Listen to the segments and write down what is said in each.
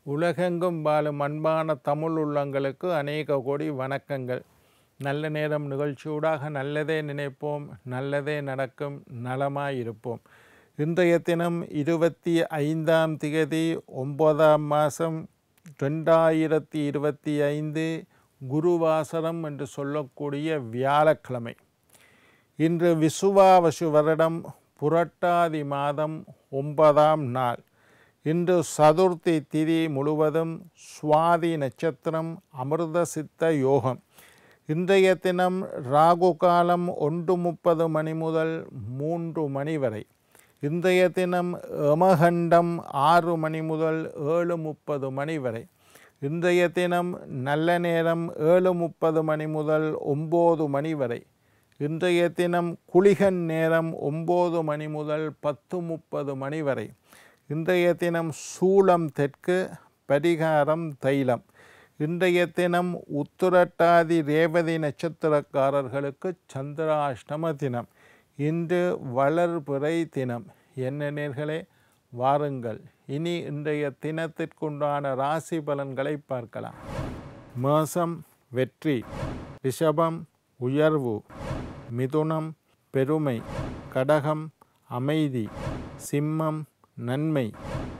உலகெங்கும் வாழும் அன்பான தமிழ் உள்ளங்களுக்கு அநேக கோடி வணக்கங்கள். நல்ல நேரம் நிகழ்ச்சியூடாக நல்லதே நினைப்போம், நல்லதே நடக்கும், நலமாயிருப்போம். இன்றைய தினம் 25ஆம் திகதி 9ஆம் மாதம் 2025 குருவாசரம் என்று சொல்லக்கூடிய வியாழக்கிழமை. இன்று விசுவாவசு வருடம் புரட்டாதி மாதம் 9ஆம் நாள். இன்று சதுர்த்தி திதி முழுவதும் சுவாதி நட்சத்திரம், அமிர்த சித்த யோகம். இன்றைய தினம் ராகு காலம் 1:30 மணி முதல் 3 மணி வரை. இன்றைய தினம் யமகண்டம் 6 மணி முதல் 7:30 மணி வரை. இன்றைய தினம் நல்ல நேரம் 7:30 மணி முதல் 9 மணி வரை. இன்றைய தினம் குளிகன் நேரம் 9 மணி முதல் 10:30 மணி வரை. இன்றைய தினம் சூலம் தெற்கு, பரிகாரம் தைலம். இன்றைய தினம் உத்திரட்டாதி ரேவதி நட்சத்திரக்காரர்களுக்கு சந்திராஷ்டம தினம். இன்று வளர்பிறை தினம். என்ன நேர்களே, வாருங்கள் இனி இன்றைய தினத்திற்குண்டான ராசி பலன்களை பார்க்கலாம். மேஷம் வெற்றி, ரிஷபம் உயர்வு, மிதுனம் பெருமை, கடகம் அமைதி, சிம்மம் நன்மை,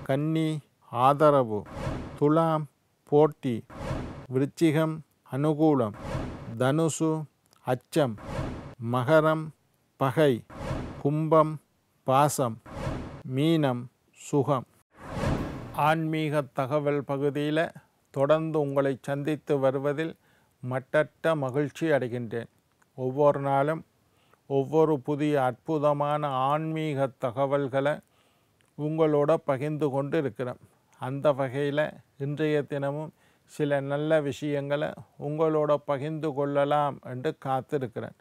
கன்னி ஆதரவு, துலாம் போட்டி, விருச்சிகம் அனுகூலம், தனுசு அச்சம், மகரம் பகை, கும்பம் பாசம், மீனம் சுகம். ஆன்மீக தகவல் பகுதியில் தொடர்ந்து உங்களை சந்தித்து வருவதில் மட்டற்ற மகிழ்ச்சி அடைகின்றேன். ஒவ்வொரு நாளும் ஒவ்வொரு புதிய அற்புதமான ஆன்மீக தகவல்களை உங்களோட பகிர்ந்து கொண்டு இருக்கிறேன். அந்த வகையில் இன்றைய தினமும் சில நல்ல விஷயங்களை உங்களோட பகிர்ந்து கொள்ளலாம் என்று காத்திருக்கிறேன்.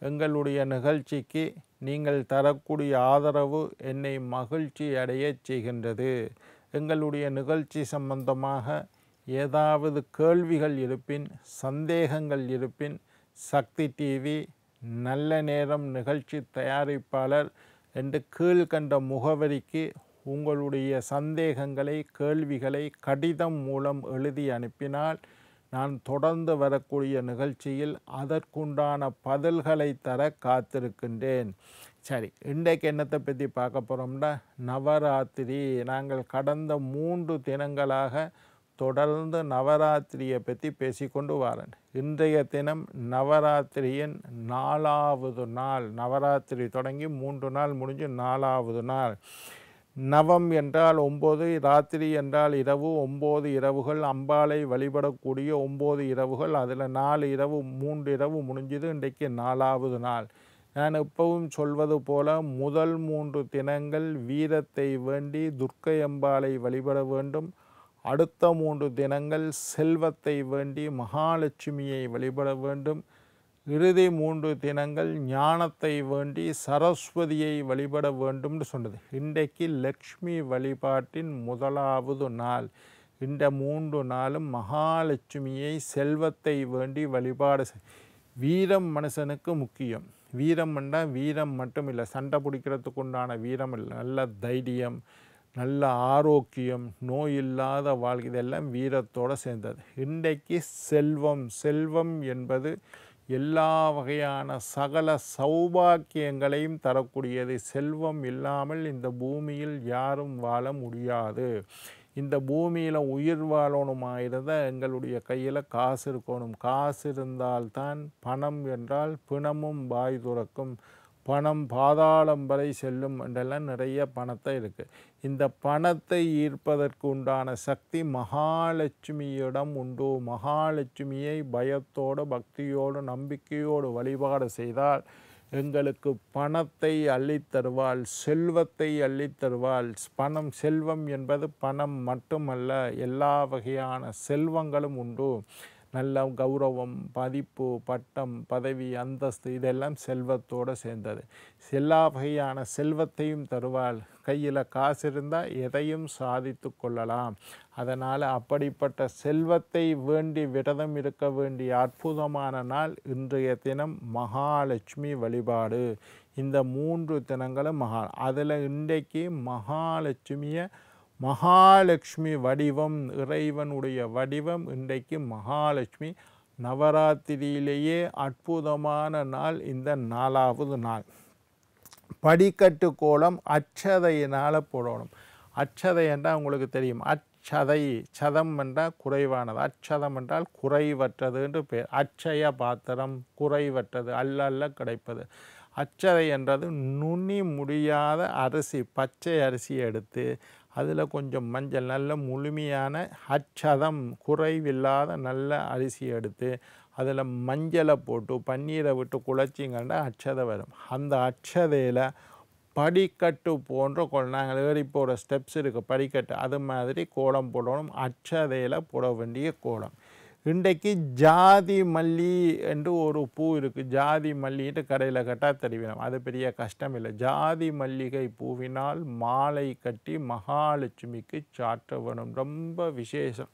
எங்களுடைய நிகழ்ச்சிக்கு நீங்கள் தரக்கூடிய ஆதரவு என்னை மகிழ்ச்சி அடைய செய்கின்றது. எங்களுடைய நிகழ்ச்சி சம்பந்தமாக ஏதாவது கேள்விகள் இருப்பின், சந்தேகங்கள் இருப்பின், சக்தி டிவி நல்ல நேரம் நிகழ்ச்சி தயாரிப்பாளர் என்று கீழ்கண்ட முகவரிக்கு உங்களுடைய சந்தேகங்களை, கேள்விகளை கடிதம் மூலம் எழுதி அனுப்பினால் நான் தொடர்ந்து வரக்கூடிய நிகழ்ச்சியில் அதற்குண்டான பதில்களை தர காத்திருக்கின்றேன். சரி, இன்றைக்கு என்னத்தை பற்றி பார்க்க போகிறோம்னா, நவராத்திரி. நாங்கள் கடந்த 3 தினங்களாக தொடர்ந்து நவராத்திரியை பற்றி பேசிக்கொண்டு வரேன். இன்றைய தினம் நவராத்திரியின் 4வது நாள். நவராத்திரி தொடங்கி 3 நாள் முடிஞ்சு 4வது நாள். நவம் என்றால் 9, ராத்திரி என்றால் இரவு. 9 இரவுகள், அம்பாளை வழிபடக்கூடிய 9 இரவுகள். அதில் 4 இரவு, 3 இரவு முடிஞ்சது. இன்றைக்கு 4வது நாள். நான் எப்பவும் சொல்வது போல முதல் 3 தினங்கள் வீரத்தை வேண்டி துர்க்கை அம்பாளை வழிபட வேண்டும். அடுத்த 3 தினங்கள் செல்வத்தை வேண்டி மகாலட்சுமியை வழிபட வேண்டும். இறுதி 3 தினங்கள் ஞானத்தை வேண்டி சரஸ்வதியை வழிபட வேண்டும்னு சொன்னது. இன்றைக்கு லக்ஷ்மி வழிபாட்டின் 1வது நாள். இந்த 3 நாளும் மகாலட்சுமியை, செல்வத்தை வேண்டி வழிபாடு. வீரம் மனுஷனுக்கு முக்கியம். வீரம் என்றால் வீரம் மட்டும் இல்லை, சண்டை பிடிக்கிறதுக்கு உண்டான வீரம் இல்லை. நல்ல தைரியம், நல்ல ஆரோக்கியம், நோய் இல்லாத வாழ்க்கை, இதெல்லாம் வீரத்தோடு சேர்ந்தது. இன்றைக்கு செல்வம். செல்வம் என்பது எல்லா வகையான சகல சௌபாக்கியங்களையும் தரக்கூடியது. செல்வம் இல்லாமல் இந்த பூமியில் யாரும் வாழ முடியாது. இந்த பூமியில் உயிர் வாழணுமாயிருந்தால் எங்களுடைய கையில் காசு இருக்கணும். காசு இருந்தால்தான் பணம் என்றால் பிணமும் வாய் துறக்கும், பணம் பாதாளம் வரை செல்லும் என்றெல்லாம் நிறைய பணத்தை இருக்குது. இந்த பணத்தை ஈர்ப்பதற்கு உண்டான சக்தி மகாலட்சுமியிடம் உண்டு. மகாலட்சுமியை பயத்தோடு, பக்தியோடு, நம்பிக்கையோடு வழிபாடு செய்தால் எங்களுக்கு பணத்தை அள்ளித்தருவாள், செல்வத்தை அள்ளித்தருவாள். பணம், செல்வம் என்பது பணம் மட்டுமல்ல, எல்லா வகையான செல்வங்களும் உண்டு. நல்ல கௌரவம், மதிப்பு, பட்டம், பதவி, அந்தஸ்து, இதெல்லாம் செல்வத்தோடு சேர்ந்தது. எல்லா வகையான செல்வத்தையும் தருவாள். கையில் காசு இருந்தால் எதையும் சாதித்து கொள்ளலாம். அதனால் அப்படிப்பட்ட செல்வத்தை வேண்டி விரதம் இருக்க வேண்டிய அற்புதமான நாள் இன்றைய தினம் மகாலட்சுமி வழிபாடு. இந்த 3 தினங்களும் அதில் இன்றைக்கு மகாலட்சுமியை மகாலட்சுமி வடிவம், இறைவனுடைய வடிவம். இன்றைக்கு மகாலட்சுமி நவராத்திரியிலேயே அற்புதமான நாள் இந்த 4வது நாள். படிக்கட்டு கோலம் அச்சதையினால் போடணும். அச்சதை என்றால் உங்களுக்கு தெரியும், அச்சதை, சதம் என்றால் குறைவானது, அச்சதம் என்றால் குறைவற்றது என்று பேர். அச்சய பாத்திரம், குறைவற்றது, அல்ல கிடைப்பது. அச்சதை என்றது நுனி முடியாத அரிசி, பச்சை அரிசி எடுத்து அதில் கொஞ்சம் மஞ்சள், நல்ல முழுமையான அச்சதம், குறைவில்லாத நல்ல அரிசி எடுத்து அதில் மஞ்சளை போட்டு பன்னீரை விட்டு குழச்சிங்கன்னா அச்சதை வரும். அந்த அச்சதையில் படிக்கட்டு போன்ற நாங்கள் ஏறி போகிற ஸ்டெப்ஸ் இருக்குது, படிக்கட்டு, அது மாதிரி கோலம் போடணும். அச்சதையில் போட வேண்டிய கோலம். இன்றைக்கு ஜாதி மல்லி என்று ஒரு பூ இருக்குது. ஜாதி மல்லின்ட்டு கடையில் கட்டால் தெரிவினோம், அது பெரிய கஷ்டம் இல்லை. ஜாதி மல்லிகை பூவினால் மாலை கட்டி மகாலட்சுமிக்கு சாற்ற வேணும். ரொம்ப விசேஷம்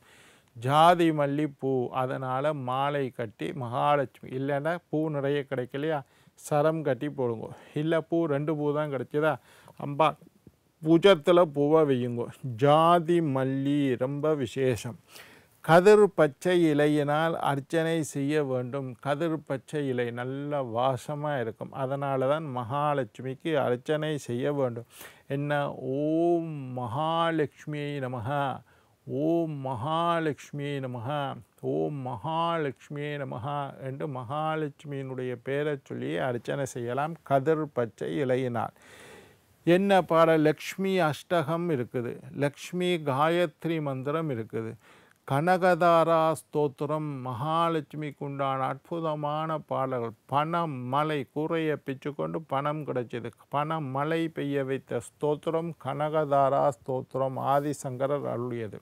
ஜாதி மல்லி பூ. அதனால் மாலை கட்டி மகாலட்சுமி, இல்லைன்னா பூ நிறைய கிடைக்கலையா, சரம் கட்டி போடுங்க. இல்லை பூ 2 பூ தான் கிடைச்சதா, அம்பா பூஜத்தில் பூவை வையுங்க. ஜாதி மல்லி ரொம்ப விசேஷம். கதிர் பச்சை இலையினால் அர்ச்சனை செய்ய வேண்டும். கதிர் பச்சை இலை நல்ல வாசமாக இருக்கும். அதனால தான் மகாலட்சுமிக்கு அர்ச்சனை செய்ய வேண்டும். என்ன, ஓம் மகாலட்சுமியை நமக, ஓம் மகாலட்சுமியை நமக, ஓம் மகாலட்சுமியை நமக என்று மகாலட்சுமியினுடைய பேரை சொல்லி அர்ச்சனை செய்யலாம் கதிர் பச்சை இலையினால். என்ன பாடல், லக்ஷ்மி அஷ்டகம் இருக்குது, லக்ஷ்மி காயத்ரி மந்திரம் இருக்குது, கனகதாரா ஸ்தோத்திரம், மகாலட்சுமிக்கு உண்டான அற்புதமான பாடல்கள். பணம் மலை, கூரையை பிச்சு கொண்டு பணம் கிடைச்சது, பணம் மலை பெய்ய வைத்த ஸ்தோத்திரம் கனகதாரா ஸ்தோத்திரம், ஆதிசங்கரர் அருளியது.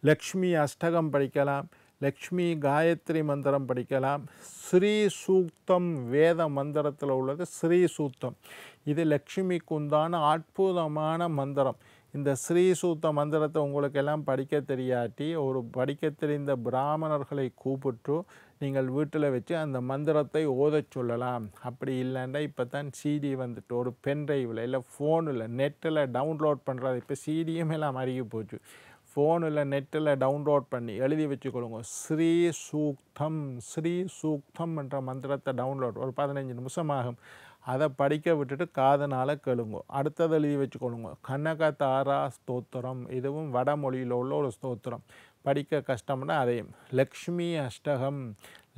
லக்ஷ்மி அஷ்டகம் படிக்கலாம், லக்ஷ்மி காயத்ரி மந்திரம் படிக்கலாம். ஸ்ரீ சூக்தம் வேத மந்திரத்தில் உள்ளது ஸ்ரீ சூக்தம். இது லக்ஷ்மிக்கு உண்டான அற்புதமான மந்திரம். இந்த ஸ்ரீ சூக்த மந்திரத்தை உங்களுக்கு எல்லாம் படிக்க தெரியாட்டி ஒரு படிக்க தெரிந்த பிராமணர்களை கூப்பிட்டு நீங்கள் வீட்டில் வச்சு அந்த மந்திரத்தை ஓதச் சொல்லலாம். அப்படி இல்லைன்னா இப்போ தான் சிடி வந்துட்டு ஒரு பென்ட்ரைவில் இல்லை ஃபோனில் நெட்டில் டவுன்லோட் பண்ணுறது. இப்போ சிடியும் எல்லாம் அருகி போச்சு. ஃபோனில் நெட்டில் டவுன்லோட் பண்ணி எழுதி வச்சுக்கொள்ளுங்க. ஸ்ரீ சூக்தம், ஸ்ரீ சூக்தம் என்ற மந்திரத்தை டவுன்லோட், ஒரு 15 நிமிஷம் ஆகும். அதை படிக்க விட்டுட்டு காதனால் கேளுங்க. அடுத்தது எழுதி வச்சுக்கொள்ளுங்க. கனகதாரா ஸ்தோத்திரம், இதுவும் வடமொழியில் உள்ள ஒரு ஸ்தோத்திரம். படிக்க கஷ்டம்னா அதையும். லக்ஷ்மி அஷ்டகம்,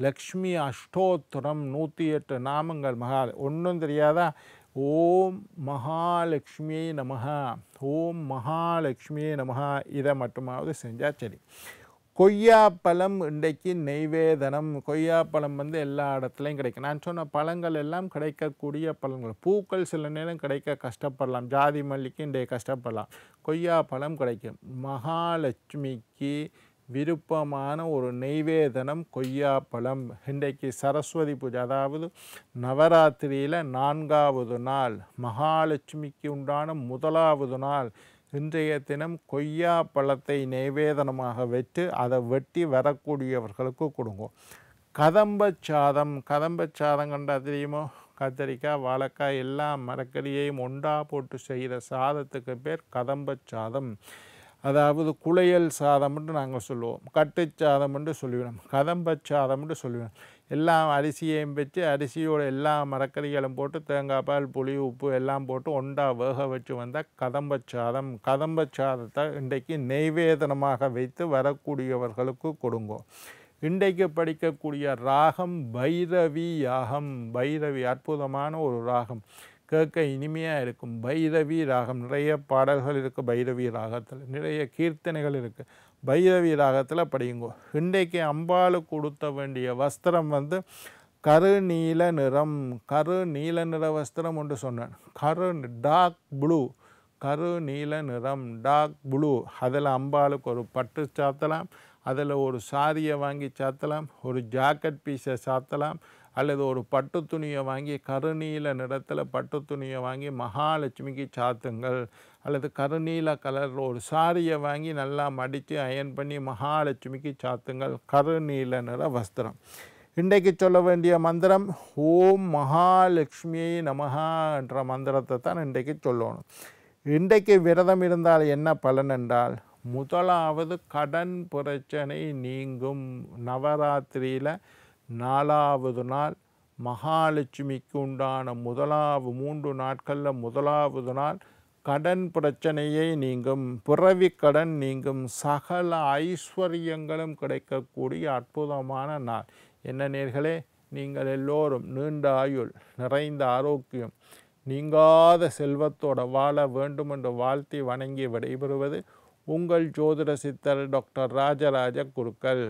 லக்ஷ்மி அஷ்டோத்திரம், 108 நாமங்கள். ஒன்றும் தெரியாதா, ஓம் மகாலட்சுமியை நமக, ஓம் மகாலட்சுமியை நமக, இதை மட்டுமாவது செஞ்சால் சரி. கொய்யாப்பழம் இன்றைக்கு நெய்வேதனம். கொய்யாப்பழம் எல்லா இடத்துலையும் கிடைக்கும். நான் சொன்ன பழங்கள் எல்லாம் கிடைக்கக்கூடிய பழங்கள். பூக்கள் சில நேரம் கிடைக்க கஷ்டப்படலாம், ஜாதி மல்லிக்கு இன்றைய கஷ்டப்படலாம். கொய்யாப்பழம் கிடைக்கும். மகாலட்சுமிக்கு விருப்பமான ஒரு நெய்வேதனம் கொய்யாப்பழம். இன்றைக்கு சரஸ்வதி பூஜை, அதாவது நவராத்திரியில் 4வது நாள், மகாலட்சுமிக்கு உண்டான 1வது நாள். இன்றைய தினம் கொய்யா பழத்தை நைவேதனமாக வச்சு அதை வெட்டி வரக்கூடியவர்களுக்கு கொடுங்க. கதம்பச்சாதம், கதம்பச்சாதம் கண்டா தெரியுமோ, கத்திரிக்காய் வாழைக்காய் எல்லா மரக்கறியையும் ஒன்றா போட்டு செய்கிற சாதத்துக்கு பேர் கதம்பச்சாதம். அதாவது குளையல் சாதம் என்று நாங்கள் சொல்லுவோம், கட்டுச்சாதம் என்று சொல்லுவோம், கதம்பச்சாதம் என்று சொல்லுவோம். எல்லாம் அரிசியையும் வச்சு அரிசியோட எல்லா மரக்கறிகளும் போட்டு தேங்காய் பால் புளி உப்பு எல்லாம் போட்டு ஒன்றா வேக வச்சு வந்தால் கதம்பச்சாதம். கதம்பச்சாதத்தை இன்றைக்கு நெய்வேதனமாக வைத்து வரக்கூடியவர்களுக்கு கொடுங்கோ. இன்றைக்கு படிக்கக்கூடிய ராகம் பைரவி யாகம். பைரவி அற்புதமான ஒரு ராகம், கேட்க இனிமையாக இருக்கும். பைரவி ராகம், நிறைய பாடல்கள் இருக்குது. பைரவி ராகத்தில் நிறைய கீர்த்தனைகள் இருக்குது. பைரவி ராகத்தில் படியுங்கோ. இன்றைக்கு அம்பாளுக்கு கொடுத்த வேண்டிய வஸ்திரம் கருநீல நிறம். கருநீல நிற வஸ்திரம் ஒன்று சொன்னேன். டார்க் ப்ளூ, கருநீல நிறம், டார்க் ப்ளூ. அதில் அம்பாளுக்கு ஒரு பட்டு சாத்தலாம், அதில் ஒரு சாரியை வாங்கி சாத்தலாம், ஒரு ஜாக்கெட் பீஸை சாத்தலாம், அல்லது ஒரு பட்டு துணியை வாங்கி கருநீல நிறத்தில் பட்டு துணியை வாங்கி மகாலட்சுமிக்கு சாத்துங்கள். அல்லது கருநீல கலரில் ஒரு சாரியை வாங்கி நல்லா மடித்து அயன் பண்ணி மகாலட்சுமிக்கு சாத்துங்கள். கருநீல நிற வஸ்திரம். இன்றைக்கு சொல்ல வேண்டிய மந்திரம் ஓம் மகாலட்சுமியை நமஹா என்ற மந்திரத்தை தான் இன்றைக்கு சொல்லணும். இன்றைக்கு விரதம் இருந்தால் என்ன பலன் என்றால், முதலாவது கடன் பிரச்சனை நீங்கும். நவராத்திரியில் 4வது நாள் மகாலட்சுமிக்கு உண்டான 3 நாட்களில் முதலாவது நாள் கடன் பிரச்சனையை நீங்கும், பிறவி கடன் நீங்கும், சகல ஐஸ்வர்யங்களும் கிடைக்கக்கூடிய அற்புதமான நாள். என்ன நேர்களே, நீங்கள் எல்லோரும் நீண்ட ஆயுள், நிறைந்த ஆரோக்கியம், நீங்காத செல்வத்தோடு வாழ வேண்டும் என்று வாழ்த்தி வணங்கி விடைபெறுவது உங்கள் ஜோதிட சித்தர் டாக்டர் ராஜராஜ குருக்கள்.